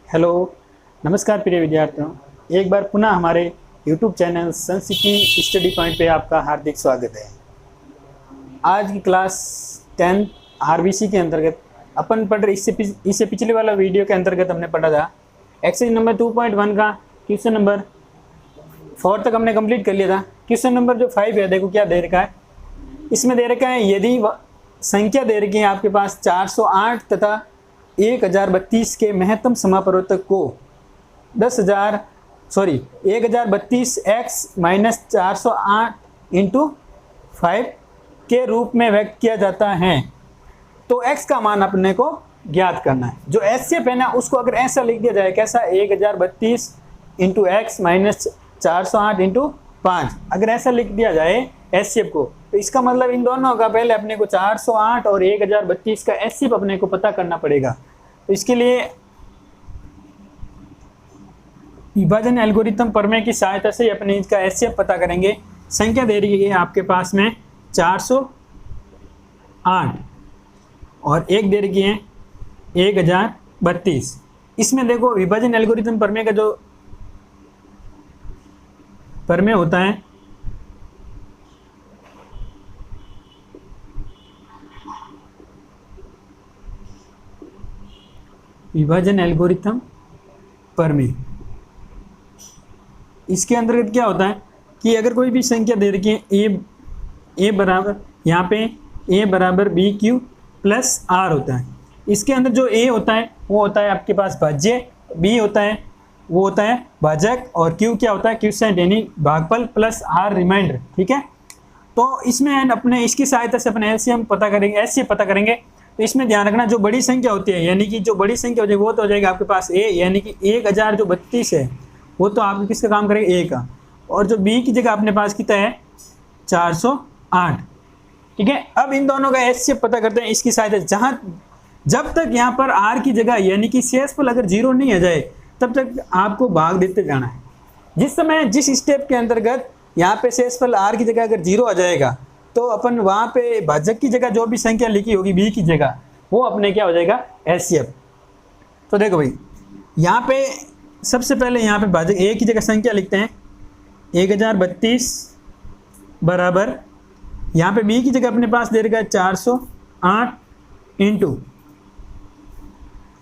Hello, नमस्कार प्रिय विद्यार्थियों। एक बार पुनः हमारे YouTube चैनल संसिटी स्टडी पॉइंट पे आपका हार्दिक स्वागत है। आज की क्लास 10 आरबीसी के अंतर्गत अपन पढ़ रहे इससे पिछले वाला वीडियो के अंतर्गत हमने पढ़ा था एक्सरसाइज नंबर 2.1 का क्वेश्चन नंबर 4 तक हमने कंप्लीट कर लिया था। क्वेश्चन नंबर जो 5 है, देखो क्या दे रखा है। इसमें दे रखा है यदि संख्या दे रखी है आपके पास 408 तथा 1032 के महत्तम समापवर्तक को 1032 x माइनस 408 इंटू 5 के रूप में व्यक्त किया जाता है, तो x का मान अपने को ज्ञात करना है। जो एचसीएफ है ना, उसको अगर ऐसा लिख दिया जाए, कैसा, 1032 इंटू एक्स माइनस 408 इंटू 5, अगर ऐसा लिख दिया जाए एचसीएफ को, तो इसका मतलब इन दोनों का पहले अपने को 408 और 1032 का एचसीएफ अपने को पता करना पड़ेगा। तो इसके लिए विभाजन एल्गोरिथम प्रमेय की सहायता से अपने इसका एचसीएफ पता करेंगे। संख्या दे रही है आपके पास में 408 और एक दे रही है 1032। इसमें देखो विभाजन एल्गोरिथम प्रमेय का जो प्रमेय होता है, विभाजन एल्गोरिथम प्रमेय, इसके अंतर्गत क्या होता है कि अगर कोई भी संख्या दे रखी है ए बराबर, यहाँ पे ए बराबर बी क्यू प्लस आर होता है। इसके अंदर जो ए होता है वो होता है आपके पास भाज्य, बी होता है वो होता है भाजक, और क्यू क्या होता है, क्यूसेंट यानी भागफल प्लस आर रिमाइंडर। ठीक है, तो इसमें अपने इसकी सहायता से अपने एलसीएम पता करेंगे, एचसीएफ पता करेंगे। तो इसमें ध्यान रखना, जो बड़ी संख्या होती है, यानी कि जो बड़ी संख्या हो जाएगी वो तो हो जाएगा आपके पास ए, यानी कि 1032 है, वो तो आपको किसका काम करेगा, ए का। और जो बी की जगह अपने पास कितना है, 408। ठीक है, अब इन दोनों का एचसीएफ पता करते हैं इसकी सहायता से। जब तक यहाँ पर आर की जगह यानी कि शेषफल अगर 0 नहीं आ जाए, तब तक आपको भाग देते जाना है। जिस समय जिस स्टेप के अंतर्गत यहाँ पे शेषफल आर की जगह अगर 0 आ जाएगा, तो अपन वहाँ पे भाजक की जगह जो भी संख्या लिखी होगी बी की जगह, वो अपने क्या हो जाएगा, एचसीएफ। तो देखो भाई, यहाँ पे सबसे पहले यहाँ पे भाजक ए की जगह संख्या लिखते हैं 1032 बराबर, यहाँ पे बी की जगह अपने पास दे रखा है 408 इंटू,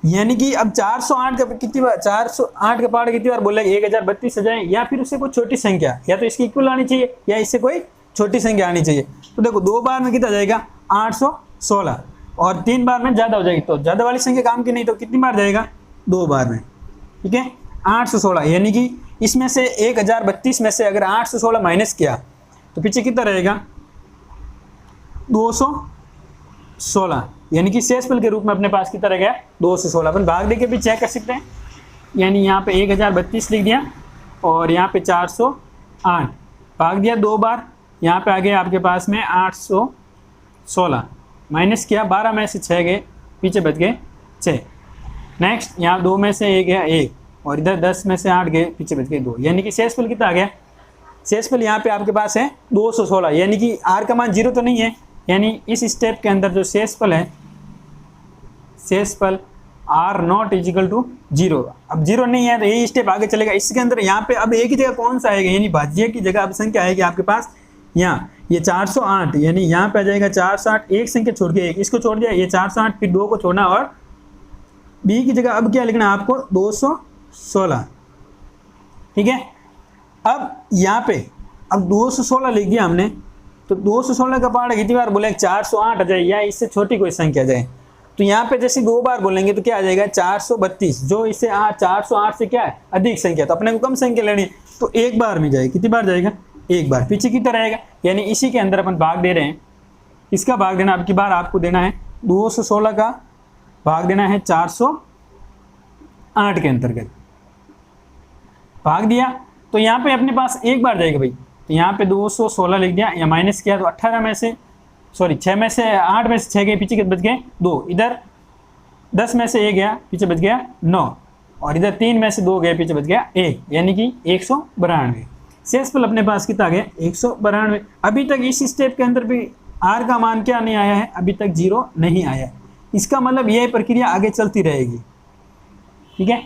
यानी कि अब 408 का कितनी बार, 408 का पार्ट कितनी बार बोलेगा, 1032 आ जाए, या फिर उससे कोई छोटी संख्या, या तो इसकी इक्वल आनी चाहिए या इससे कोई छोटी संख्या आनी चाहिए। तो देखो 2 बार में कितना जाएगा, 816, और 3 बार में ज़्यादा हो जाएगी, तो ज़्यादा वाली संख्या काम की नहीं, तो कितनी बार जाएगा, 2 बार में। ठीक है, 816, यानी कि इसमें से 1032 में से अगर 816 माइनस किया तो पीछे कितना रहेगा, 216, यानी कि शेषफल के रूप में अपने पास कितना रह गया, 216। अपन भाग दे के भी चेक कर सकते हैं, यानी यहाँ पे 1032 लिख दिया और यहाँ पे 408 भाग दिया 2 बार, यहाँ पे आ गया आपके पास में 816, माइनस किया 12 में से 6 गए, पीछे बच गए 6। नेक्स्ट यहाँ 2 में से 1 गया 1, और इधर 10 में से 8 गए, पीछे बच गए 2, यानी कि शेषफल कितना आ गया, शेषफल यहाँ पे आपके पास है 216, यानी कि आर का मान 0 तो नहीं है, यानी इस स्टेप के अंदर जो शेषफल है, शेषफल आर नॉट इजिकल टू 0। अब 0 नहीं है तो यही स्टेप आगे चलेगा। इसके अंदर यहाँ पे अब एक ही जगह कौन सा आएगा, यानी भाज्य की जगह अब संख्या आएगी आपके पास यहाँ, ये 408, यानी यहाँ पे आ जाएगा 408, एक संख्या छोड़ के एक, इसको छोड़ दिया, ये 408, फिर 2 को छोड़ना, और बी की जगह अब क्या लिखना है आपको, 216। ठीक है, अब यहाँ पे अब 216 लिख दिया हमने, तो 216 का पार्ट कितनी बार बोलेंगे, 408 आ जाए, या इससे छोटी कोई संख्या जाए। तो यहाँ पे जैसे 2 बार बोलेंगे तो क्या आ जाएगा, 432, जो इससे 408 से क्या है, अधिक संख्या, तो अपने को कम संख्या लेनी है, तो 1 बार में जाएगी, कितनी बार जाएगा, 1 बार, पीछे कितना रहेगा, यानी इसी के अंदर अपन भाग दे रहे हैं। इसका भाग देना अब की बार आपको देना है, 216 का भाग देना है 408 के अंतर्गत, भाग दिया तो यहाँ पे अपने पास 1 बार जाएगा भाई, तो यहाँ पे 216 लिख दिया, या माइनस किया तो 18 में से 6 में से 8 में से 6 गए, पीछे बच गए 2, इधर 10 में से 1 गया, पीछे बच गया 9, और इधर 3 में से 2 गए, पीछे बच गया 1, यानी कि 192। शेषफल अपने पास कितना आ गया, 192। अभी तक इस स्टेप के अंदर भी आर का मान क्या नहीं आया है, अभी तक 0 नहीं आया। इसका मतलब यह प्रक्रिया आगे चलती रहेगी। ठीक है,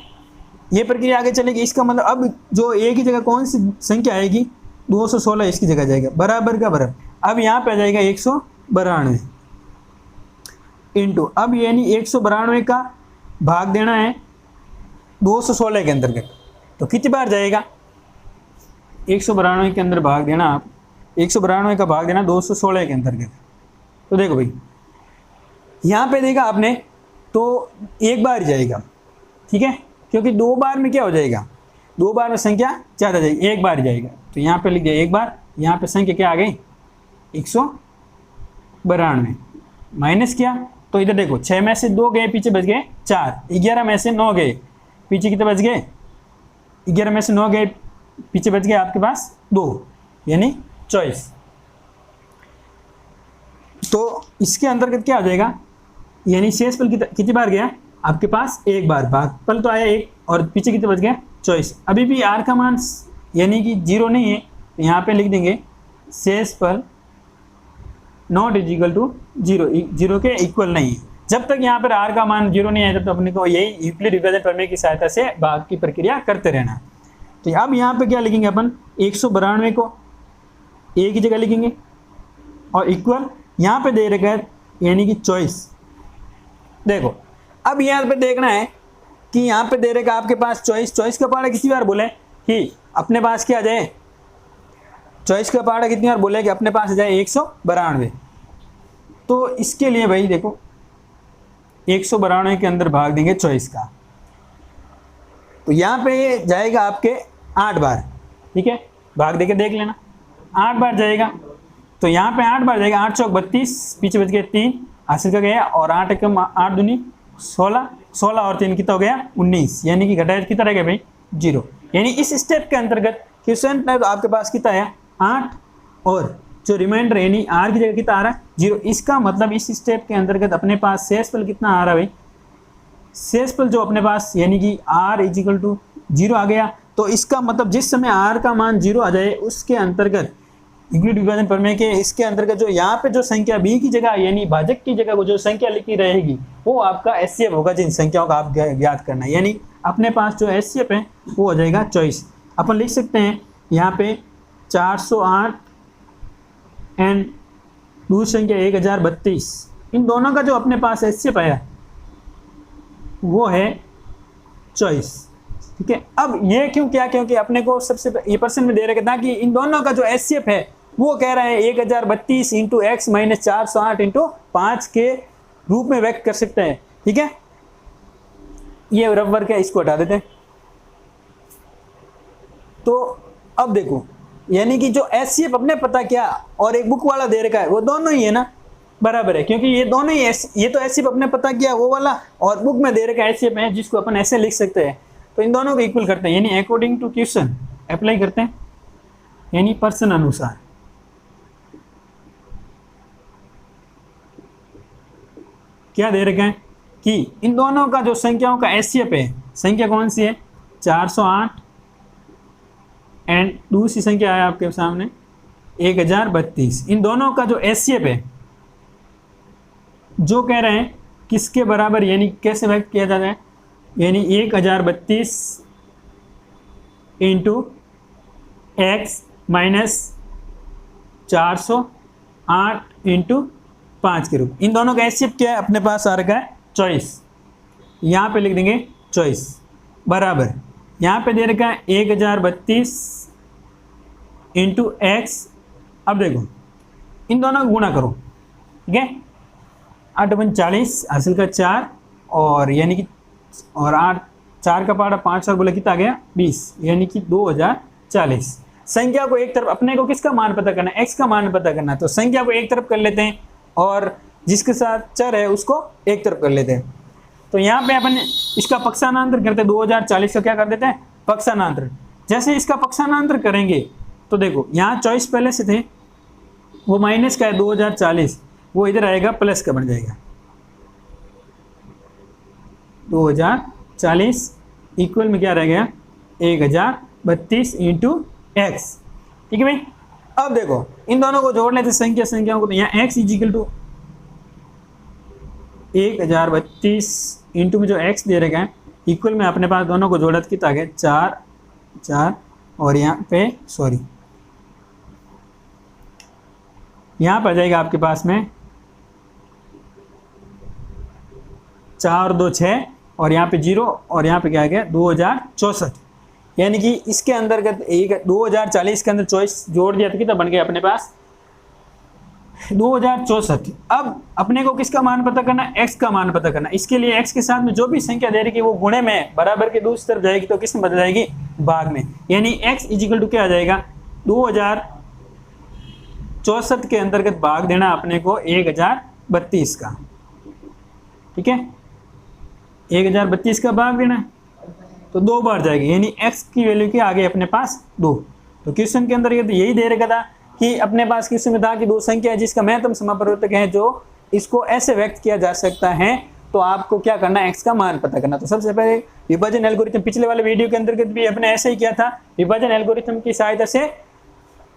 ये प्रक्रिया आगे चलेगी। इसका मतलब अब जो ए की जगह कौन सी संख्या आएगी, 216 इसकी जगह जाएगा, बराबर का बराबर। अब यहाँ पे आ जाएगा 192 इंटू, अब यानी 192 का भाग देना है 216 के अंतर्गत, तो कितनी बार जाएगा, 192 के अंदर भाग देना आप, 192 का भाग देना 216 के अंतर्गत। तो देखो भाई यहाँ पे देखा आपने तो एक बार जाएगा, ठीक है, क्योंकि दो बार में क्या हो जाएगा, दो बार में संख्या ज़्यादा जाएगी, एक बार जाएगा। तो यहाँ पे लिख दिया एक बार, यहाँ पे संख्या क्या आ गई 192 माइनस किया, तो इधर देखो 6 में से 2 गए, पीछे बच गए 4, 11 में से 9 गए, पीछे कितने बच गए, 11 में से 9 गए, पीछे बच गए आपके पास 2, यानी 24। तो इसके अंतर्गत क्या हो जाएगा, यानी शेष पल कितनी बार गया आपके पास, एक बार, भागफल तो आया एक, और पीछे कितने बच गए 24। अभी भी आर का मान यानी कि 0 नहीं है, तो यहाँ पे लिख देंगे शेष पल नॉट इज इक्वल टू 0, 0 के इक्वल नहीं है। जब तक यहाँ पर आर का मान 0 नहीं है तब तक अपने को यही यूक्लिड विभाजन प्रमेय की सहायता से भाग की प्रक्रिया करते रहना। तो अब यहाँ पे क्या लिखेंगे अपन, 192 को ए की जगह लिखेंगे और इक्वल यहाँ पे दे रखा है यानी कि 24। देखो अब यहाँ पे देखना है कि यहाँ पे दे रखा आपके पास 24 का पहाड़ा कितनी बार बोले कि अपने पास क्या आ जाए, 24 का पहाड़ा कितनी बार बोले कि अपने पास आ जाए 192। तो इसके लिए भाई देखो 192 के अंदर भाग देंगे 24 का, तो यहाँ पे जाएगा आपके 8 बार, ठीक है, भाग देके देख लेना 8 बार जाएगा। तो यहाँ पे 8 बार जाएगा, 8 चौक 32, पीछे बच गए 3, हासिल का गया, और 8 एकम 8 दूनी 16, 16 और 3 कितना हो गया 19, यानी कि घटाया कितना रह गया भाई 0। यानी इस स्टेप के अंतर्गत क्वेश्चन टाइप आपके पास कितना है 8, और जो रिमाइंडर यानी आर की जगह कितना आ रहा है 0। इसका मतलब इस स्टेप के अंतर्गत अपने पास शेषफल कितना आ रहा है भाई, शेषफल जो अपने पास यानी कि r इज इक्वल टू 0 आ गया। तो इसका मतलब जिस समय r का मान 0 आ जाए उसके अंतर्गत यूक्लिड विभाजन प्रमेय के इसके अंतर्गत जो यहाँ पे जो संख्या b की जगह यानी भाजक की जगह को जो संख्या लिखी रहेगी वो आपका एचसीएफ होगा, जिन संख्याओं का आप ज्ञात करना है। यानी अपने पास जो एचसीएफ है वो हो जाएगा 24। अपन लिख सकते हैं यहाँ पे 408 एंड दूसरी संख्या 1032, इन दोनों का जो अपने पास एचसीएफ आया वो है 24, ठीक है। अब ये क्यों क्या, क्योंकि अपने को सबसे ये पर्सन में दे रखे था कि इन दोनों का जो एचसीएफ है वो कह रहा है 1032 इंटू एक्स माइनस 408 इंटू 5 के रूप में व्यक्त कर सकते हैं, ठीक है। ये रफ वर्क है, इसको हटा देते हैं। तो अब देखो यानी कि जो एचसीएफ अपने पता क्या और एक बुक वाला दे रखा है वो दोनों ही है ना, बराबर है, क्योंकि ये दोनों ही ये तो एचसीएफ अपने पता किया वो वाला, और बुक में दे रखा एचसीएफ है जिसको अपन ऐसे लिख सकते हैं। तो इन दोनों को इक्वल करते हैं, यानी अकॉर्डिंग टू क्वेश्चन अप्लाई करते हैं, यानी पर्सन अनुसार। क्या दे रखा है कि इन दोनों का जो संख्याओं का एचसीएफ है, संख्या कौन सी है 408 एंड दूसरी संख्या है आपके सामने 1032, इन दोनों का जो एचसीएफ है जो कह रहे हैं किसके बराबर, यानी कैसे व्यक्त किया जाता है, यानी 1032 इंटू एक्स माइनस 408 इंटू 5 के रूप। इन दोनों का एचसीएफ क्या है अपने पास आ रखा है 24, यहाँ पे लिख देंगे 24 बराबर, यहाँ पे दे रखा है 1032 इंटू एक्स। अब देखो इन दोनों को गुणा करो, ठीक है, 8 × 40 हासिल का 4, और यानी कि और 8 4 का पहाड़ा 5 और बोले कितना आ गया 20, यानी कि 2040। संख्या को एक तरफ, अपने को किसका मान पता करना है, x का मान पता करना है, तो संख्या को एक तरफ कर लेते हैं और जिसके साथ चर है उसको एक तरफ कर लेते हैं। तो यहाँ पे अपन इसका पक्षांतर करते हैं, 2040 का क्या कर देते हैं पक्षांतर। जैसे इसका पक्षांतर करेंगे तो देखो यहाँ 24 पहले से थे, वो माइनस का है 2040, वो इधर आएगा प्लस का बन जाएगा 2040 इक्वल में क्या रह गया 1032 इंटू एक्स, ठीक है भाई। अब देखो इन दोनों को जोड़ लेते संख्याओं को, तो यहाँ x is equal to 1032 into में जो x दे रखा है इक्वल में अपने पास दोनों को जोड़त की ताकि 4 4 और यहाँ पे सॉरी यहाँ पर आ जाएगा आपके पास में 4 और 2 6 और यहाँ पे 0 और यहाँ पे क्या आ गया 2064। यानी कि इसके अंतर्गत एक 2040 के अंदर 24 जोड़ दिया तो कितना बन गया अपने पास 2064। अब अपने को किसका मान पता करना, x का मान पता करना। इसके लिए x के साथ में जो भी संख्या दे रही है वो गुणे में बराबर के दूसरी तरफ जाएगी तो किस में बदल जाएगी, भाग में। यानी x इक्वल टू क्या आ जाएगा 2064 के अंतर्गत भाग देना अपने को 1032 का। ठीक है, 1032 का भाग देना है तो 2 बार जाएगी, यानी x की वैल्यू के आगे अपने पास 2। तो क्वेश्चन के अंदर यही दे रखा था कि अपने पास क्वेश्चन में था कि दो संख्या है जिसका महत्तम समापवर्तक है जो इसको ऐसे व्यक्त किया जा सकता है, तो आपको क्या करना है x का मान पता करना। तो सबसे पहले विभाजन एल्गोरिथम पिछले वाले वीडियो के अंतर्गत भी अपने ऐसे ही किया था, विभाजन एल्गोरिथम की सहायता से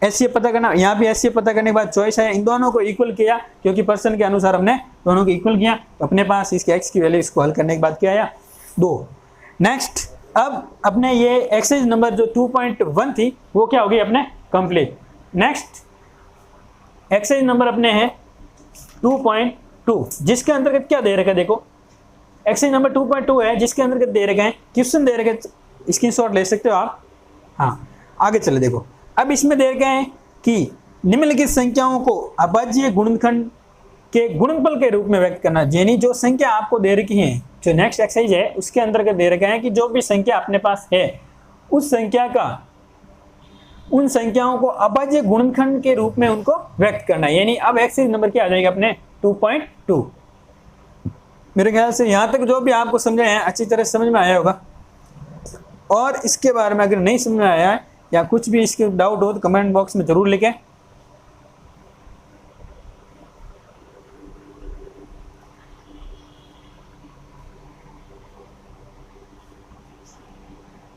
एचसीएफ पता करना। यहाँ भी एचसीएफ पता करने के बाद चॉइस है, इन दोनों को इक्वल किया क्योंकि पर्सन के अनुसार हमने दोनों को इक्वल किया, तो अपने पास इसके एक्स की वैल्यू इसको हल करने के बाद क्या आया 2। नेक्स्ट अब अपने ये एक्सरसाइज नंबर जो 2.1 थी वो क्या होगी अपने कंप्लीट। नेक्स्ट एक्सरसाइज नंबर अपने है 2.2 जिसके अंतर्गत क्या दे रखा है, देखो एक्सरसाइज नंबर 2.2 है जिसके अंतर्गत दे रखे हैं क्वेश्चन दे रखे, स्क्रीनशॉट ले सकते हो आप। हाँ आगे चले, देखो अब इसमें दे रखे हैं कि निम्नलिखित संख्याओं को अभाज्य गुणनखंड के गुणनफल के रूप में व्यक्त करना। यानी जो संख्या आपको दे रखी है, जो नेक्स्ट एक्सरसाइज है उसके अंतर्गत दे रखे हैं कि जो भी संख्या अपने पास है उस संख्या का उन संख्याओं को अभाज्य गुणनखंड के रूप में उनको व्यक्त करना है। यानी अब एक्सरसाइज नंबर क्या आ जाएगा अपने 2.2। मेरे ख्याल से यहाँ तक जो भी आपको समझाया है अच्छी तरह समझ में आया होगा, और इसके बारे में अगर नहीं समझ में आया है या कुछ भी इसके डाउट हो तो कमेंट बॉक्स में जरूर लिखें।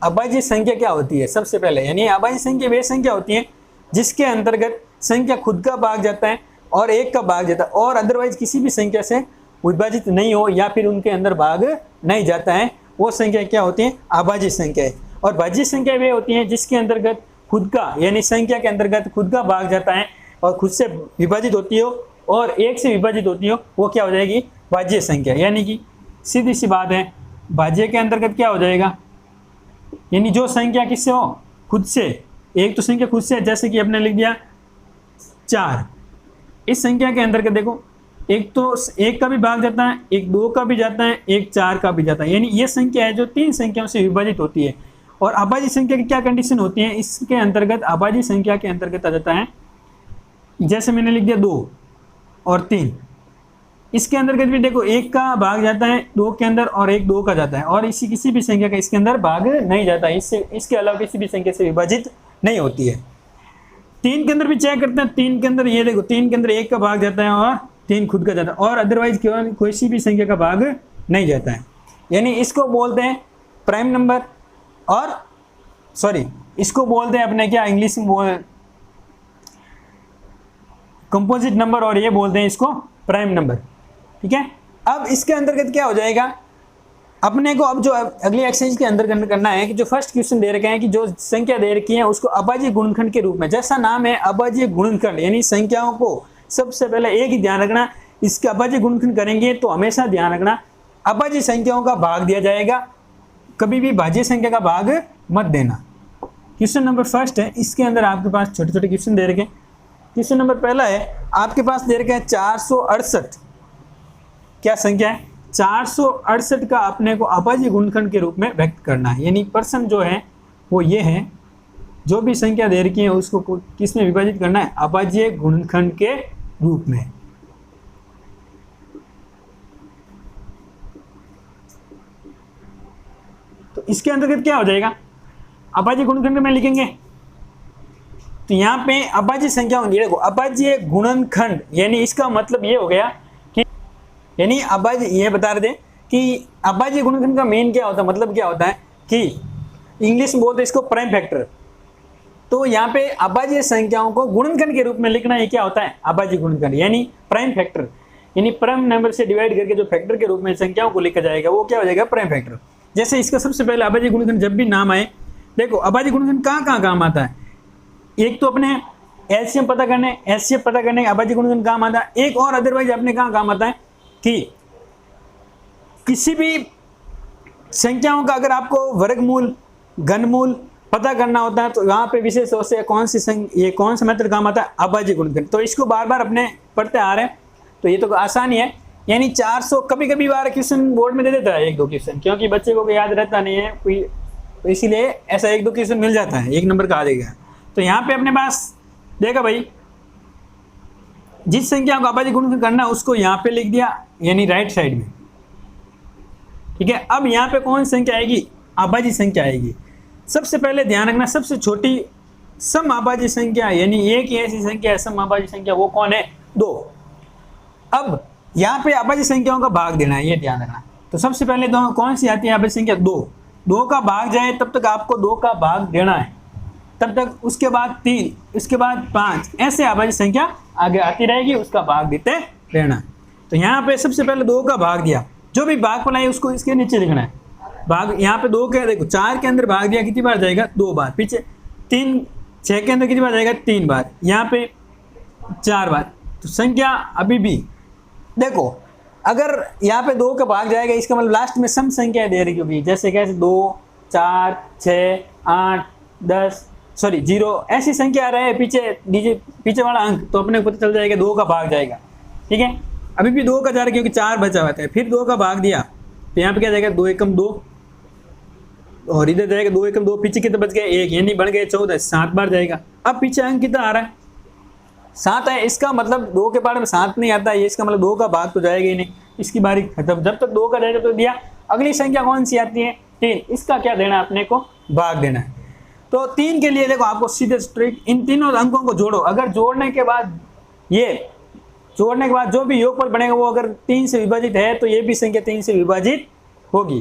अभाज्य संख्या क्या होती है सबसे पहले, यानी अभाज्य संख्या वे संख्या होती है जिसके अंतर्गत संख्या खुद का भाग जाता है और एक का भाग जाता है और अदरवाइज किसी भी संख्या से विभाजित नहीं हो या फिर उनके अंदर भाग नहीं जाता है, वो संख्या क्या होती है अभाज्य संख्या है। और भाज्य संख्या वे होती है जिसके अंतर्गत खुद का यानी संख्या के अंतर्गत खुद का भाग जाता है और खुद से विभाजित होती हो और एक से विभाजित होती हो, वो क्या हो जाएगी भाज्य संख्या। यानी कि सीधी सी बात है, भाज्य के अंतर्गत क्या हो जाएगा, यानी जो संख्या किससे हो खुद से, एक तो संख्या खुद से जैसे कि अपने लिख दिया 4, इस संख्या के अंतर्गत देखो एक तो एक का भी भाग जाता है, एक 2 का भी जाता है, एक 4 का भी जाता है। यानी ये संख्या है जो 3 संख्याओं से विभाजित होती है। और अभाज्य संख्या की क्या कंडीशन होती है, इसके अंतर्गत अभाज्य संख्या के अंतर्गत आ जाता है, जैसे मैंने लिख दिया 2 और 3, इसके अंतर्गत भी देखो एक का भाग जाता है 2 के अंदर और एक 2 का जाता है, और इसी किसी भी संख्या का इसके अंदर भाग नहीं जाता है, इसके अलावा किसी भी संख्या से विभाजित नहीं होती है। 3 के अंदर भी चेक करते हैं, 3 के अंदर ये देखो 3 के अंदर एक का भाग जाता है और 3 खुद का जाता है, और अदरवाइज किसी भी संख्या का भाग नहीं जाता है। यानी इसको बोलते हैं प्राइम नंबर, और सॉरी इसको बोलते हैं अपने क्या इंग्लिश में कंपोजिट नंबर, और ये बोलते हैं इसको प्राइम नंबर। ठीक है, अब इसके अंतर्गत क्या हो जाएगा अपने को, अब जो अगली एक्सरसाइज के अंदर करना है कि जो फर्स्ट क्वेश्चन दे रखे हैं कि जो संख्या दे रखी है उसको अभाज्य गुणनखंड के रूप में, जैसा नाम है अभाज्य गुणनखंड, यानी संख्याओं को सबसे पहले एक ही ध्यान रखना, इसका अभाज्य गुणनखंड करेंगे तो हमेशा ध्यान रखना अभाज्य संख्याओं का भाग दिया जाएगा, कभी भी भाज्य संख्या का भाग मत देना। क्वेश्चन नंबर फर्स्ट है, इसके अंदर आपके पास छोटे छोटे क्वेश्चन दे रखे हैं। क्वेश्चन नंबर पहला है आपके पास दे रखे हैं 468, क्या संख्या है 468 का अपने को अभाज्य गुणनखंड के रूप में व्यक्त करना है। यानी पर्सन जो है वो ये है, जो भी संख्या दे रखी है उसको किस में विभाजित करना है, अभाज्य गुणनखंड के रूप में। तो इसके अंतर्गत क्या हो जाएगा, अभाज्य गुणनखंड में लिखेंगे तो यहाँ पे अभाज्य संख्या होंगी, देखो अभाज्य गुणनखंड, यानी इसका मतलब ये हो गया कि यानी अभाज्य, ये बता रहे थे कि अभाज्य गुणनखंड का मेन क्या होता है, मतलब क्या होता है कि इंग्लिश में बोलते हैं इसको प्राइम फैक्टर। तो यहाँ पे अभाज्य संख्याओं को गुणनखंड के रूप में लिखना, ये क्या होता है अभाज्य गुणनखंड, यानी प्राइम फैक्टर, यानी प्राइम नंबर से डिवाइड करके जो फैक्टर के रूप में संख्याओं को लिखा जाएगा वो क्या हो जाएगा प्राइम फैक्टर। जैसे इसका सबसे पहले अभाज्य गुणनखंड जब भी नाम आए, देखो अभाज्य गुणनखंड कहाँ कहाँ काम आता है। एक तो अपने एलसीएम पता करने, एचसीएफ पता करने अभाज्य गुणनखंड काम आता है। एक और अदरवाइज अपने कहाँ काम आता है कि किसी भी संख्याओं का अगर आपको वर्गमूल घनमूल पता करना होता है तो यहाँ पे विशेष रूप से कौन सा मेथड काम आता है, अभाज्य गुणनखंड। तो इसको बार बार अपने पढ़ते आ रहे हैं, तो ये तो आसानी है। यानी 400 कभी कभी बार क्वेश्चन बोर्ड में दे देता है 1-2 क्वेश्चन, क्योंकि बच्चे को याद रहता नहीं है कोई, तो इसीलिए ऐसा 1-2 क्वेश्चन मिल जाता है, 1 नंबर का आ जाएगा। तो यहाँ पे अपने पास देखा भाई, जिस संख्या को अभाज्य गुणनखंड करना है उसको यहाँ पे लिख दिया, यानी राइट साइड में, ठीक है। अब यहाँ पे कौन सी संख्या आएगी, अभाज्य संख्या आएगी। सबसे पहले ध्यान रखना, सबसे छोटी सम अभाज्य संख्या, यानी एक ही ऐसी संख्या है सम अभाज्य संख्या, वो कौन है, 2। अब यहाँ पे अभाज्य संख्याओं का भाग देना है, ये ध्यान रखना। तो सबसे पहले दो कौन सी आती है अभाज्य संख्या, 2। 2 का भाग जाए तब तक आपको 2 का भाग देना है, तब तक उसके बाद 3, उसके बाद 5, ऐसे अभाज्य संख्या आगे आती रहेगी, उसका भाग देते रहना। तो यहाँ पे सबसे पहले 2 का भाग दिया, जो भी भाग बनाए उसको इसके नीचे लिखना है। भाग यहाँ पे 2 के, देखो 4 के अंदर भाग दिया कितनी बार जाएगा, 2 बार। पीछे 3, 6 के अंदर कितनी बार जाएगा, 3 बार। यहाँ पे 4 बार। तो संख्या अभी भी देखो, अगर यहाँ पे 2 का भाग जाएगा, इसका मतलब लास्ट में सम संख्या दे रही होगी, जैसे कैसे 2, 4, 6, 8, 10, सॉरी 0, ऐसी संख्या रहे पीछे वाला अंक, तो अपने को पता चल जाएगा 2 का भाग जाएगा, ठीक है। अभी भी 2 का जा रहा है क्योंकि 4 बचा हुआ था, फिर 2 का भाग दिया, तो यहाँ पे क्या जाएगा, 2 एकम 2, और इधर जाएगा 2 एकम 2, पीछे कितने बच गए, 1, यानी बन गए 14, 7 बार जाएगा। अब पीछे अंक कितना आ रहा है, 7 है, इसका मतलब 2 के पार्ट में 7 नहीं आता है, इसका मतलब 2 का भाग तो जाएगा ही नहीं, इसकी बारी खत्म। जब तक 2 का जाएगा तो दिया। अगली संख्या कौन सी आती है, 3, इसका क्या देना है, अपने को भाग देना है। तो 3 के लिए देखो आपको सीधे स्ट्रेट इन तीनों अंकों को जोड़ो। अगर जोड़ने के बाद जो भी योगफल बनेगा वो अगर 3 से विभाजित है तो ये भी संख्या 3 से विभाजित होगी।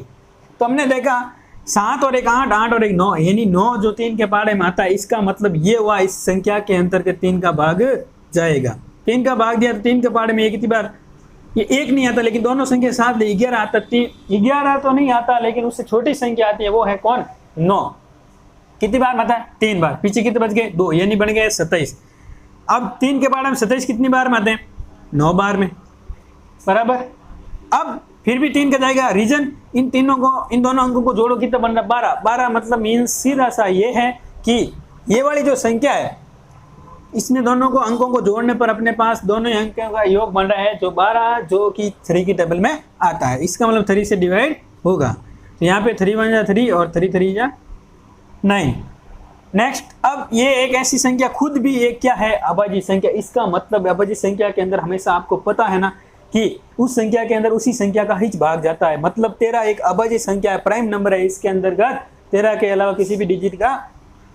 तो हमने देखा 7 और 1 8, 8 और 1 9, यानी 9 जो 3 के पाड़े में आता है, इसका मतलब ये हुआ इस संख्या के अंतर्गत 3 का भाग जाएगा। 3 का भाग दिया तो 3 के पाड़े में ये कितनी बार, ये 1 नहीं आता, लेकिन दोनों संख्या साथ 11 आता। 11 तो नहीं आता, लेकिन उससे छोटी संख्या आती है, वो है कौन, 9। कितनी बार आता है, 3 बार। पीछे कितने बच गए, 2, यानी बन गए 27। अब 3 के पाड़े में 27 कितनी बार में आते हैं, 9 बार में, बराबर। अब फिर भी 3 का जाएगा, रीजन इन दोनों अंकों को जोड़ो, कितना बन रहा, 12। 12 मतलब मीन्स सीधा सा ये है कि ये वाली जो संख्या है, इसने दोनों को अंकों को जोड़ने पर अपने पास दोनों अंकों का योग बन रहा है जो 12, जो कि 3 की टेबल में आता है। इसका मतलब 3 से डिवाइड होगा, तो यहाँ पे 3 1 जा 3 और 3 3 जा 9। नेक्स्ट, अब ये एक ऐसी संख्या खुद भी एक क्या है, अभाज्य संख्या। इसका मतलब अभाज्य संख्या के अंदर हमेशा आपको पता है ना कि उस संख्या के अंदर उसी संख्या का ही भाग जाता है। मतलब 13 एक अभाज्य संख्या है, प्राइम नंबर है, इसके अंतर्गत 13 के अलावा किसी भी डिजिट का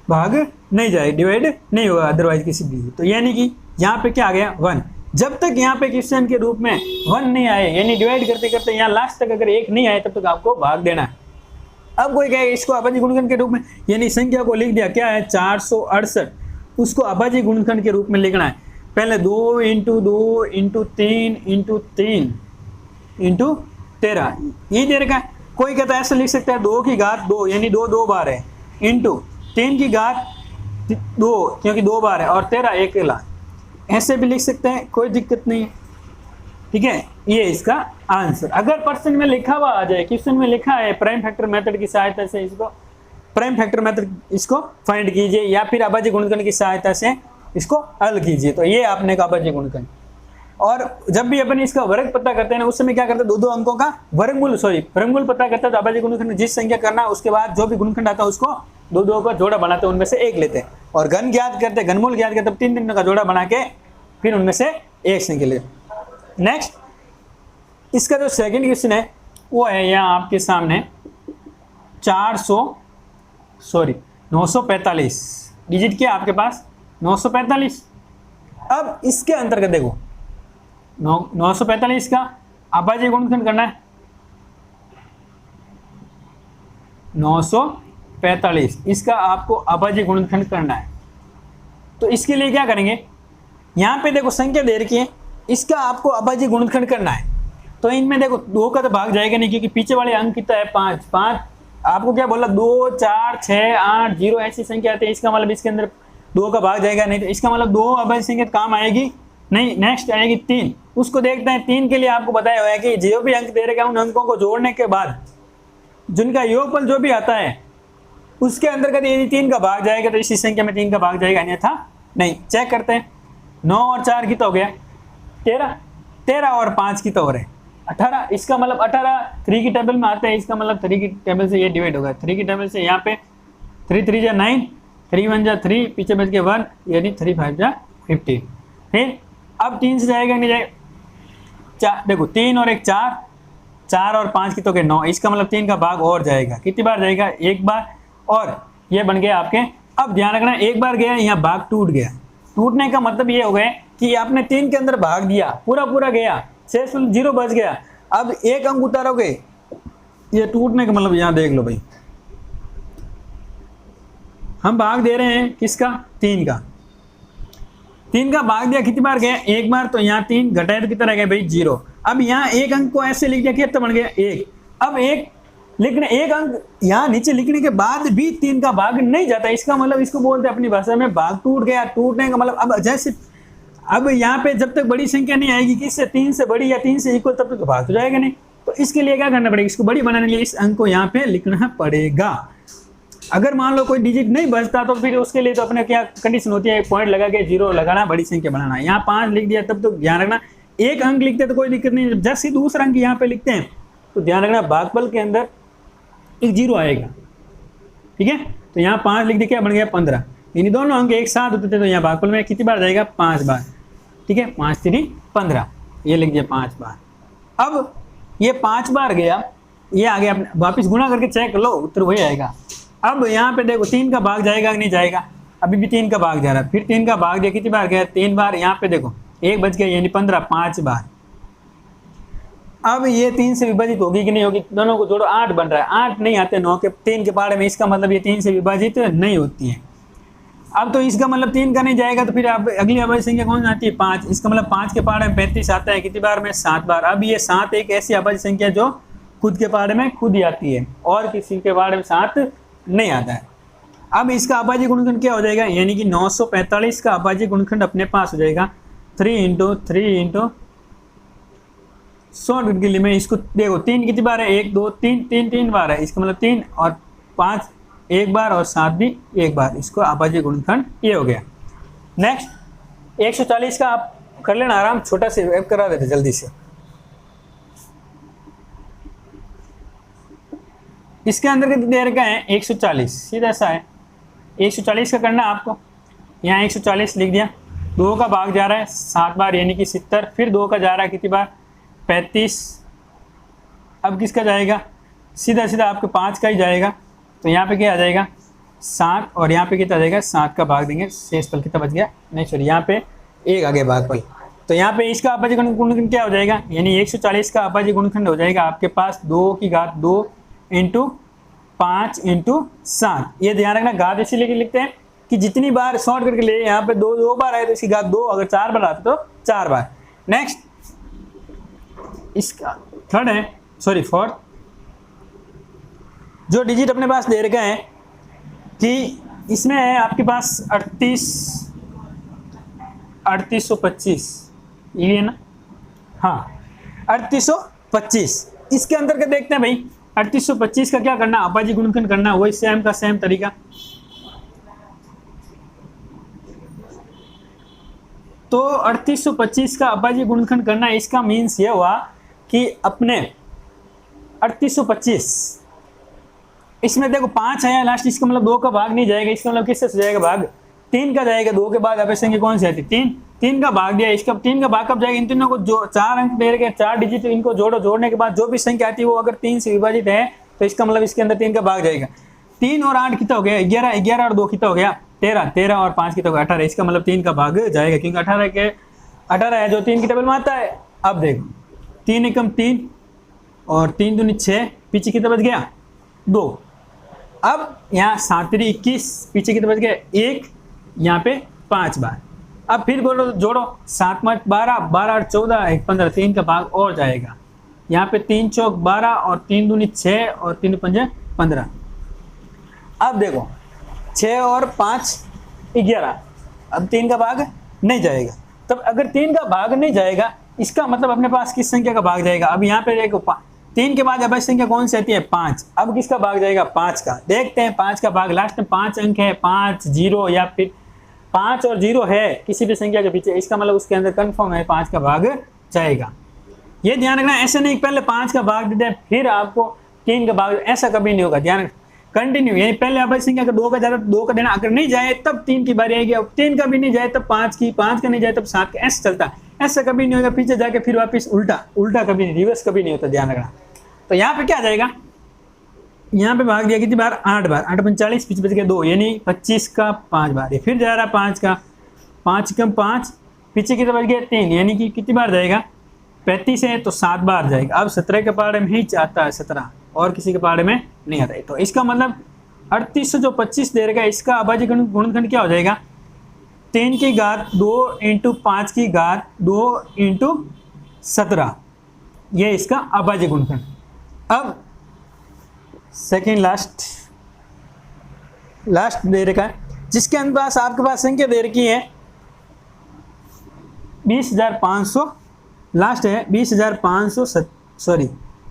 भाग नहीं जाए, डिवाइड नहीं होगा अदरवाइज किसी भी। तो यानी कि यहाँ पे क्या आ गया, 1। जब तक यहाँ पे क्वेश्चन के रूप में 1 नहीं आए, यानी डिवाइड करते करते यहाँ लास्ट तक अगर 1 नहीं आए, तब तक आपको भाग देना है। अब कोई कहेगा इसको अभाज्य गुणनखंड के रूप में, यानी संख्या को लिख दिया, क्या है 468, उसको अभाज्य गुणनखंड के रूप में लिखना है। पहले 2 × 2 × 3 × 3 × 13 ये दे रखा है। कोई कहता है ऐसा लिख सकता है 2 की घात 2, यानी 2 2 बार है, इंटू 3 की घात 2 क्योंकि 2 बार है, और 13 अकेला, ऐसे भी लिख सकते हैं, कोई दिक्कत नहीं है, ठीक है। ये इसका आंसर। अगर पर्सन में लिखा हुआ आ जाए, क्वेश्चन में लिखा है प्राइम फैक्टर मेथड की सहायता से इसको प्राइम फैक्टर मेथड इसको फाइंड कीजिए, या फिर अभाज्य गुणनखंड की सहायता से इसको हल कीजिए, तो ये आपने का अभाज्य गुणनखंड। और जब भी अपन इसका वर्ग पता करते हैं ना, उस समय क्या करते हैं, 2 अंकों का वर्गमूल पता करते हैं। तो अभाज्य गुणनखंड जिस संख्या करना है उसके बाद जो भी गुणनखंड आता है उसको 2 का जोड़ा बनाते हैं, उनमें से एक लेते हैं। और घन ज्ञात करते हैं, घनमूल ज्ञात करते हैं, 3 का जोड़ा बना के फिर उनमें से एक संख्या लेते। नेक्स्ट, इसका जो सेकंड क्वेश्चन है वो है यहाँ आपके सामने 945 डिजिट क्या आपके पास 945। अब इसके अंतर्गत देखो 945 का अभाज्य गुणनखंड करना है, 945 इसका आपको अभाज्य गुणनखंड करना है। तो इसके लिए क्या करेंगे, यहाँ पे देखो संख्या दे रखी है, इसका आपको अभाज्य गुणनखंड करना है। तो इनमें देखो 2 का तो भाग जाएगा नहीं, क्योंकि पीछे वाले अंक कितना है 5, आपको क्या बोला, 2 4 6 8 0 ऐसी संख्या आती है, इसका मतलब इसके अंदर 2 का भाग जाएगा, नहीं तो इसका मतलब 2 अभाज्य संख्या काम आएगी नहीं। नेक्स्ट आएगी 3, उसको देखते हैं। 3 के लिए आपको बताया हुआ है कि जो भी अंक दे रखेगा उन अंकों को जोड़ने के बाद जिनका योगफल जो भी आता है उसके अंतर्गत यदि 3 का भाग जाएगा तो इसी संख्या में 3 का भाग जाएगा, अन्यथा नहीं। चेक करते हैं, 9 और 4 की तो हो गया 13, 13 और 5 की तो हो रहे 18, इसका मतलब 18 3 की टेबल में आते हैं, इसका मतलब 3 की टेबल से ये डिवाइड होगा। 3 की टेबल से यहाँ पे 3 3 जा 9, 3 1 जा 3, पीछे बच गया 1, यानी 3 5 जा 15। फिर अब 3 से जाएगा नहीं जाएगा, देखो 3 और 1 4, 4 और 5 की तो गए 9, इसका मतलब 3 का भाग और जाएगा। कितनी बार जाएगा, एक बार, और ये बन गया आपके। अब ध्यान रखना, एक बार गया यहाँ भाग टूट गया, टूटने का मतलब ये हो गया कि आपने 3 के अंदर भाग दिया, पूरा पूरा गया, शेष 0 बच गया। अब एक अंक उतारोगे, ये टूटने का मतलब यहाँ देख लो भाई, हम भाग दे रहे हैं किसका, 3 का। 3 का भाग दिया, कितनी बार गया, एक बार, तो यहाँ 3 घटाए तो कितना रह गया भाई 0। अब यहाँ एक अंक को ऐसे लिख दिया, कितना बन गया 1। अब एक लिखने, एक अंक यहाँ नीचे लिखने के बाद भी 3 का भाग नहीं जाता, इसका मतलब इसको बोलते हैं अपनी भाषा में भाग टूट गया। टूटने का मतलब अब जैसे, अब यहाँ पे जब तक बड़ी संख्या नहीं आएगी किससे, 3 से बड़ी या 3 से इक्वल, तब तक तो भाग तो जाएगा नहीं। तो इसके लिए क्या करना पड़ेगा, इसको बड़ी बनाने के लिए इस अंक को यहाँ पे लिखना पड़ेगा। अगर मान लो कोई डिजिट नहीं बचता तो फिर उसके लिए तो अपने क्या कंडीशन होती है, पॉइंट लगा के 0 लगाना, बड़ी संख्या बनाना। यहाँ 5 लिख दिया, तब तो ध्यान रखना, एक अंक लिखते तो कोई दिक्कत नहीं, जैसे दूसरा अंक यहाँ पे लिखते हैं तो ध्यान रखना भागफल के अंदर एक 0 आएगा, ठीक है। तो यहाँ 5 लिख दिया, क्या बन गया 15, यानी दोनों अंक एक साथ होते थे तो यहाँ भागफल में कितनी बार जाएगा, 5 बार, ठीक है। 5 3 15, ये लिख दिया 5 बार। अब ये 5 बार गया, ये आ गया, वापिस गुणा करके चेक कर लो, उत्तर वही आएगा। अब यहाँ पे देखो 3 का भाग जाएगा कि नहीं जाएगा, अभी भी 3 का भाग जा रहा है, फिर 3 का भाग दिया, कितनी बार गया 3 बार। यहाँ पे देखो 1 बच गया, यानी 15, 5 बार। अब ये 3 से विभाजित होगी कि नहीं होगी, दोनों को जोड़ो, 8 बन रहा है। 8 नहीं आते 9 के 3 के पहाड़े में, इसका मतलब ये 3 से विभाजित नहीं होती है। अब तो इसका मतलब 3 का नहीं जाएगा, तो फिर अब अगली अभाज्य संख्या कौन आती है, 5। इसका मतलब 5 के पहाड़े में 35 आता है, कितनी बार में 7 बार। अब ये 7 एक ऐसी अभाज्य संख्या जो खुद के पहाड़े में खुद ही आती है और किसी के पहाड़े में 7 नहीं आता है। अब इसका अभाज्य गुणनखंड क्या हो जाएगा, यानी कि 945 का अभाज्य गुणनखंड अपने पास हो जाएगा 3 × 3 × 100 के लिए। मैं इसको देखो 3 कितनी बार है, 1 2 3, 3 बार है, इसका मतलब 3 और 5 एक बार और 7 भी एक बार, इसको अभाज्य गुणनखंड ये हो गया। नेक्स्ट 140 का आप कर लेना आराम, छोटा से वेब करा देते जल्दी से। इसके अंदर कितनी देर का है, 140, सीधा सा है। 140 का करना आपको, यहाँ 140 लिख दिया, 2 का भाग जा रहा है 7 बार, यानी कि 70, फिर 2 का जा रहा है कितनी बार, 35। अब किसका जाएगा, सीधा सीधा आपके 5 का ही जाएगा, तो यहाँ पे क्या आ जाएगा 7, और यहाँ पे कितना आ जाएगा 7 का भाग देंगे, शेषफल कितना बच गया, नहीं सॉरी यहाँ पे 1 आ गया भागफल। तो यहाँ पे इसका अभाज्य गुणनखंड क्या हो जाएगा, यानी 140 का अभाज्य गुणनखंड हो जाएगा आपके पास 2 की घात 2 × 5 × 7। ये ध्यान रखना, घात इसीलिए लिखते हैं कि जितनी बार शॉर्ट करके ले, यहाँ पे 2 बार आए तो इसकी घात 2, अगर 4 बार आते तो 4 बार। नेक्स्ट इसका थर्ड है, सॉरी फोर्थ, जो डिजिट अपने पास दे रखा है कि इसमें है आपके पास 3825, ये है ना, हाँ 3825। इसके अंदर के देखते हैं भाई, 3825 का क्या करना, अभाज्य गुणनखंड करना, वही सेम का सेम तरीका। तो 3825 का अभाज्य गुणनखंड करना, इसका मीन्स ये हुआ कि अपने 3825, इसमें देखो 5 है लास्ट, इसका मतलब 2 का भाग नहीं जाएगा, इसका मतलब किससे जाएगा भाग, 3 का जाएगा। 2 के बाद अभाज्य संख्या कौन सी आती है, 3 का भाग दिया, इसका 3 का भाग कब जाएगा, इन तीनों को जो 4 अंक दे रखे 4 डिजिट, इनको जोड़ो, जोड़ने के बाद जो भी संख्या आती है वो अगर 3 से विभाजित है तो इसका मतलब इसके अंदर 3 का भाग जाएगा। 3 और 8 कितना हो गया, 11, 11 और 2 कितना हो गया 13, 13 और 5 कितना हो गया 18, इसका मतलब 3 का भाग जाएगा, क्योंकि 18 है जो 3 की टेबल में आता है। अब देखो 3 एकम 3 और 3 दूनी 6, पीछे कितना बच गया 2। अब यहाँ 7 3 21, पीछे कितना बच गया 1, यहाँ पे 5 बार। अब फिर बोलो जोड़ो, 7 5 12, 12 8 14, 1 15, 3 का भाग और जाएगा। यहाँ पे 3 चौक 12 और 3 दूनी 6 और 3 पंजे 15। अब देखो 6 और 5 11, अब 3 का भाग नहीं जाएगा। तब अगर 3 का भाग नहीं जाएगा इसका मतलब अपने पास किस संख्या का भाग जाएगा। अब यहाँ पे देखो 3 के बाद अभाज्य संख्या कौन सी आती है 5। अब किसका भाग जाएगा 5 का। देखते हैं 5 का भाग, लास्ट में 5 अंक है, 5 0 या फिर 5 और 0 है किसी भी संख्या के पीछे, इसका मतलब उसके अंदर कंफर्म है 5 का भाग जाएगा। ये ध्यान रखना, ऐसे नहीं पहले 5 का भाग देते हैं फिर आपको 3 का भाग, ऐसा कभी नहीं होगा। ध्यान कंटिन्यू, यानी पहले अभाज्य संख्या का 2 का ज्यादा 2 का देना, अगर नहीं जाए तब 3 की बारी आएगी, अब 3 का भी नहीं जाए तब 5 की, 5 का नहीं जाए तब 7 का, ऐसा चलता है। ऐसा कभी नहीं होगा पीछे जाके फिर वापस उल्टा कभी नहीं, रिवर्स कभी नहीं होता, ध्यान रखना। तो यहाँ पे क्या आ जाएगा, यहाँ पे भाग दिया कितनी बार 8 बार, 8 45 पीछे बच गया 2, यानी 25 का 5 बार, ये फिर जा रहा 5 का, 5 कम 5 पीछे कितना बच गया 3, यानी कि कितनी बार जाएगा 35 है तो 7 बार जाएगा। अब 17 के पहाड़े में ही आता है 17, और किसी के पहाड़े में नहीं आता है। तो इसका मतलब 38 जो 25 दे रहा है इसका अभाज्य गुणनखंड क्या हो जाएगा 3 की घात 2 इंटू 5 की घात 2 इंटू 17, ये इसका अभाज्य गुणनखंड। अब सेकेंड लास्ट दे रखा है जिसके अंदर आपके पास संख्या दे रखी है 20,500, लास्ट है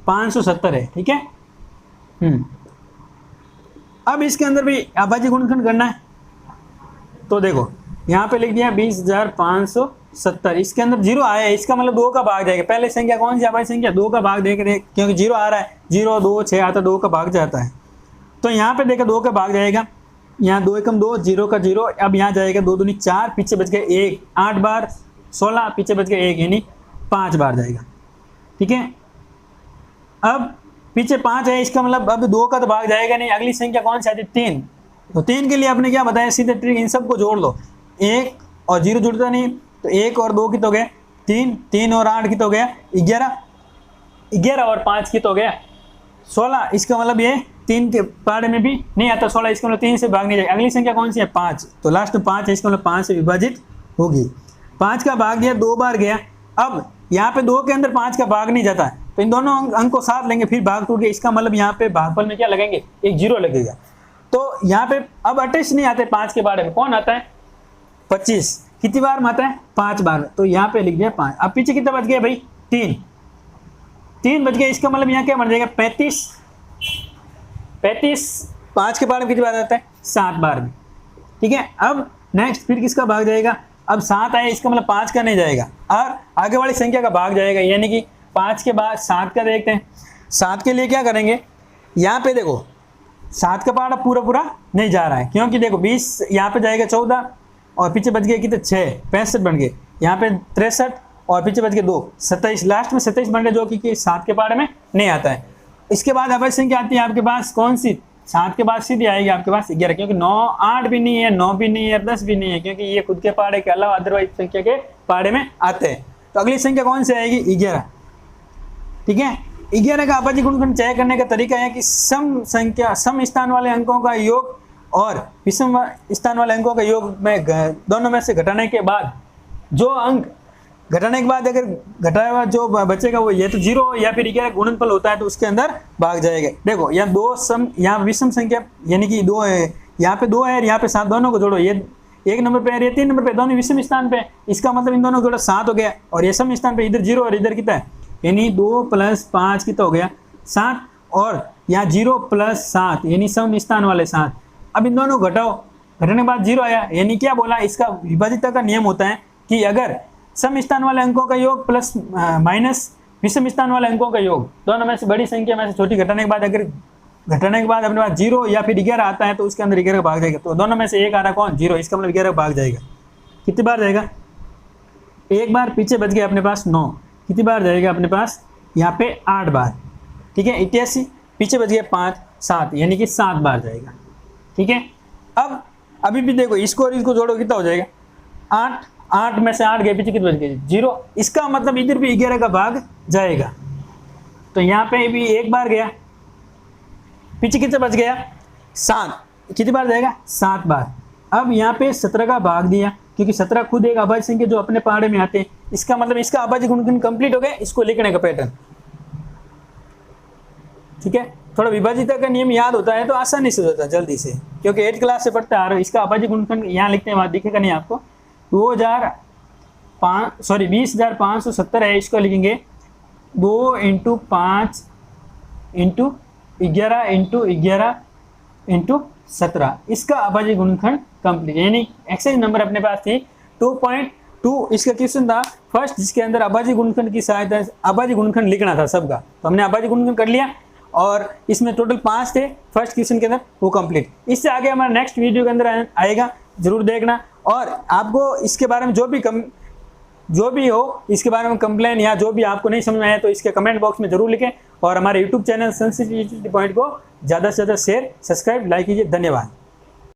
570 है, ठीक है। अब इसके अंदर भी अभाज्य गुणनखंड करना है, तो देखो यहाँ पे लिख दिया 20,570, इसके अंदर 0 आया है, इसका मतलब 2 का भाग जाएगा। पहले संख्या कौन सी अभाज्य संख्या 2 का भाग देखे, क्योंकि 0 आ रहा है, 0 2 6 आता 2 का भाग जाता है। तो यहाँ पे देखो 2 का भाग जाएगा, यहाँ 2 एकम 2, 0 का 0, अब यहाँ जाएगा 2 दूनी 4, पीछे बच गए 1, 8 बार 16 पीछे बच गए 1, यानी 5 बार जाएगा, ठीक है। अब पीछे 5 है, इसका मतलब अब 2 का तो भाग जाएगा नहीं, अगली संख्या कौन सी आती है 3। तो 3 के लिए आपने क्या बताया, सीधे ट्रिक, इन सबको जोड़ लो, 1 और 0 जुड़ता नहीं, तो 1 और 2 की तो गए 3, 3 और 8 की तो गया 11, 11 और 5 की तो गया 16, इसका मतलब ये 3 के पहाड़े में भी नहीं आता 16, इसका मतलब 3 से भाग नहीं जाएगा। अगली संख्या कौन सी है 5, तो लास्ट में 5 है, इसका मतलब 5 से विभाजित होगी। 5 का भाग दिया 2 बार गया, अब यहाँ पे 2 के अंदर 5 का भाग नहीं जाता है, तो इन दोनों अंक को साथ लेंगे फिर भाग टूट गया, इसका मतलब यहाँ पे भागफल में क्या लगेंगे, एक 0 लगेगा। तो यहाँ पे अब अटैच नहीं आते 5 के बारे में, कौन आता है 25, कितनी बार में आता है 5 बार, तो यहाँ पे लिख दिया 5। अब पीछे कितना बच गया भाई 3 बच गया, इसका मतलब यहाँ क्या बन जाएगा 35, 5 के बारे में कितनी बार आता है 7 बार में, ठीक है। अब नेक्स्ट फिर किसका भाग जाएगा, अब 7 आया, इसका मतलब 5 का नहीं जाएगा और आगे वाली संख्या का भाग जाएगा, यानी कि 5 के बाद 7 का देखते हैं। 7 के लिए क्या करेंगे, यहाँ पे देखो 7 का पहाड़ा पूरा नहीं जा रहा है, क्योंकि देखो 20 यहाँ पे जाएगा 14 और पीछे बच गए कितने 6, 65 बन गए, यहाँ पे 63 और पीछे बच गए 2, 27, लास्ट में 27 बन गए, जो कि 7 के पहाड़े में नहीं आता है। इसके बाद अभाज्य संख्या आती है आपके पास कौन सी, 7 के बाद सीधी आएगी आपके पास 11, क्योंकि 9 8 भी नहीं है, 9 भी नहीं है, 10 भी नहीं है, क्योंकि ये खुद के पहाड़े के अलावा अदरवाइज संख्या के पहाड़े में आते हैं। तो अगली संख्या कौन सी आएगी 11, ठीक है। 11 का अभाज्य गुणनखंड चयन करने का तरीका है कि सम स्थान वाले अंकों का योग और विषम स्थान वाले अंकों का योग में दोनों में से घटाने के बाद जो अंक घटाने के बाद अगर घटाया हुआ जो बचेगा वो ये तो 0 या फिर 11 गुणनफल होता है, तो उसके अंदर भाग जाएगा। देखो यहाँ 2 सम, यहाँ विषम संख्या यानी कि 2 है, यहाँ पे 2 है और यहाँ पे 7, दोनों को जोड़ो, ये 1 नंबर पे और ये 3 नंबर पे, दोनों विषम स्थान पे, इसका मतलब इन दोनों को जोड़ो 7 हो गया, और ये सम स्थान पे इधर 0 और इधर कितना है, यानी 2 + 5 कितना हो गया 7, और यहाँ 0 + 7 यानी सम स्थान वाले 7। अब इन दोनों घटाओ, घटाने के बाद 0 आया, यानी क्या बोला, इसका विभाजितता का नियम होता है कि अगर सम स्थान वाले अंकों का योग प्लस माइनस विषम स्थान वाले अंकों का योग, दोनों में से बड़ी संख्या में से छोटी घटाने के बाद अगर घटाने के बाद अपने पास 0 या फिर 11 आता है, तो उसके अंदर 11 का भाग जाएगा। तो दोनों में से एक आ रहा कौन 0, इसका मतलब 11 भाग जाएगा। कितनी बार जाएगा, एक बार, पीछे बच गया अपने पास 9, कितनी बार जाएगा अपने पास यहाँ पे 8 बार, ठीक है। 81 पीछे बच गया 5 7, यानी कि 7 बार जाएगा, ठीक है। अब अभी भी देखो इसको और इसको जोड़ो कितना हो जाएगा 8 में से 8 गए, पीछे कितने बच गए 0, इसका मतलब इधर भी 11 का भाग जाएगा। तो यहाँ पे भी एक बार गया, पीछे कितना बच गया 7, कितनी बार जाएगा 7 बार। अब यहाँ पे 17 का भाग दिया, क्योंकि 17 खुद एक अभाज्य संख्या जो अपने पहाड़े में आते हैं, इसका मतलब इसका अभाज्य गुणनखंड कंप्लीट हो गया, इसको लिखने का पैटर्न, ठीक है। थोड़ा विभाजिता का नियम याद होता है तो आसानी से होता है जल्दी से, क्योंकि 8 क्लास से पढ़ते आ रहे हो। इसका अभाज्य गुणनखंड यहाँ लिखते हैं, वहाँ दिखेगा नहीं आपको। 20,570 है, इसको लिखेंगे 2 × 5 × 11 × 11 × 17। इसका अभाज्य गुणनखंड कंप्लीट, यानी एक्सरसाइज नंबर अपने पास थी 2.2। इसका क्वेश्चन था फर्स्ट, जिसके अंदर अभाज्य गुणनखंड की सहायता से अभाज्य गुणनखंड लिखना था सबका, तो हमने अभाज्य गुणनखंड कर लिया और इसमें टोटल 5 थे फर्स्ट क्वेश्चन के अंदर, वो कंप्लीट। इससे आगे हमारा नेक्स्ट वीडियो के अंदर आएगा, जरूर देखना। और आपको इसके बारे में जो भी हो इसके बारे में कंप्लेन या जो भी आपको नहीं समझ में आया तो इसके कमेंट बॉक्स में जरूर लिखें। और हमारे यूट्यूब चैनल सेंसिटिविटी पॉइंट को ज़्यादा से ज़्यादा शेयर, सब्सक्राइब, लाइक कीजिए। धन्यवाद।